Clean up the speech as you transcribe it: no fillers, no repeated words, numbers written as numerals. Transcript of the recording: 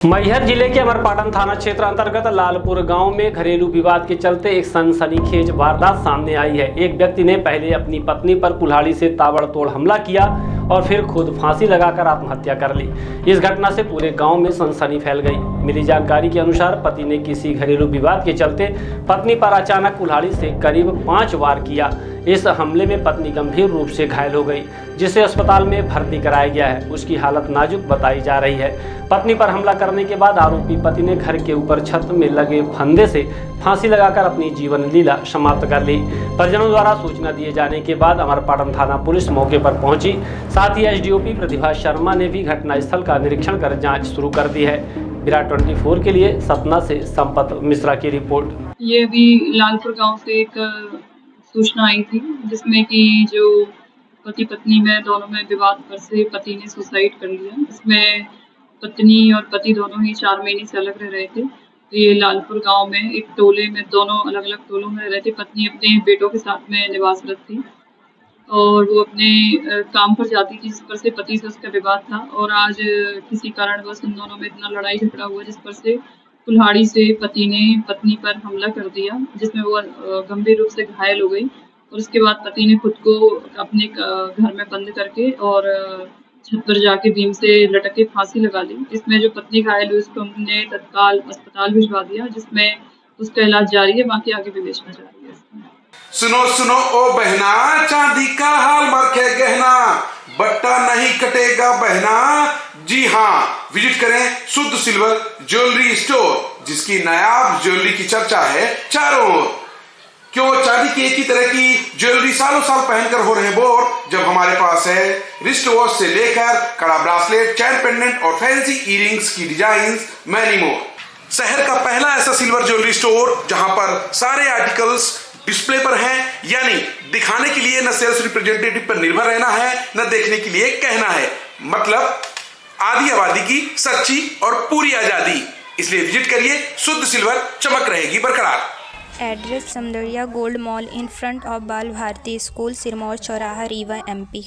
मैहर जिले के अमरपाटन थाना क्षेत्र अंतर्गत लालपुर गांव में घरेलू विवाद के चलते एक सनसनीखेज वारदात सामने आई है। एक व्यक्ति ने पहले अपनी पत्नी पर कुल्हाड़ी से ताबड़तोड़ हमला किया और फिर खुद फांसी लगाकर आत्महत्या कर ली। इस घटना से पूरे गांव में सनसनी फैल गई। मिली जानकारी के अनुसार पति ने किसी घरेलू विवाद के चलते पत्नी पर अचानक कुल्हाड़ी से करीब 5 वार किया। इस हमले में पत्नी गंभीर रूप से घायल हो गई, जिसे अस्पताल में भर्ती कराया गया है। उसकी हालत नाजुक बताई जा रही है। पत्नी पर हमला करने के बाद आरोपी पति ने घर के ऊपर छत में लगे फंदे से फांसी लगाकर अपनी जीवन लीला समाप्त कर ली। परिजनों द्वारा सूचना दिए जाने के बाद अमरपाटन थाना पुलिस मौके पर पहुंची। साथ ही एसडीओपी प्रतिभा शर्मा ने भी घटनास्थल का निरीक्षण कर जांच शुरू कर दी है। विराट 24 के लिए सतना से संपत मिश्रा की रिपोर्ट। ये अभी लालपुर गांव से एक सूचना आई थी, जिसमें कि जो पति पत्नी में दोनों में विवाद पर से पति ने सुसाइड कर लिया। इसमें पत्नी और पति दोनों ही 4 महीने से अलग रह रहे थे। ये लालपुर गांव में एक टोले में, दोनों अलग अलग टोलों में रह रहे थे। पत्नी अपने बेटों के साथ में निवासरत थी और वो अपने काम पर जाती थी, जिस पर से पति से उसका विवाद था। और आज किसी कारणवश उन दोनों में इतना लड़ाई झगड़ा हुआ, जिस पर से कुल्हाड़ी से पति ने पत्नी पर हमला कर दिया, जिसमें वो गंभीर रूप से घायल हो गई। और उसके बाद पति ने खुद को अपने घर में बंद करके और छत पर जाके बीम से लटक के फांसी लगा ली। इसमें जो पत्नी घायल हुई, उसको हमने तत्काल अस्पताल भिजवा दिया, जिसमें उसका इलाज जारी है। बाकी आगे विवेचना जारी है। सुनो सुनो ओ बहना, चांदी का हॉलमार्क है गहना, बट्टा नहीं कटेगा बहना। जी हाँ, विजिट करें शुद्ध सिल्वर ज्वेलरी स्टोर, जिसकी नायाब ज्वेलरी की चर्चा है चारों ओर। क्यों, चांदी की एक ही तरह की ज्वेलरी सालों साल पहनकर हो रहे बोर, जब हमारे पास है रिस्ट वॉच से लेकर कड़ा ब्रासलेट, चैन पेंडेंट और फैंसी इयरिंग्स की डिजाइन, मैनी मोर। शहर का पहला ऐसा सिल्वर ज्वेलरी स्टोर जहां पर सारे आर्टिकल्स डिस्प्ले पर हैं, यानी दिखाने के लिए न सेल्स रिप्रेजेंटेटिव पर निर्भर रहना है, न देखने के लिए कहना है। मतलब आधी आबादी की सच्ची और पूरी आजादी। इसलिए विजिट करिए, शुद्ध सिल्वर चमक रहेगी बरकरार। Address Samdariya gold mall in front of बाल भारती स्कूल, सिरमौर चौराहा, रीवा, MP।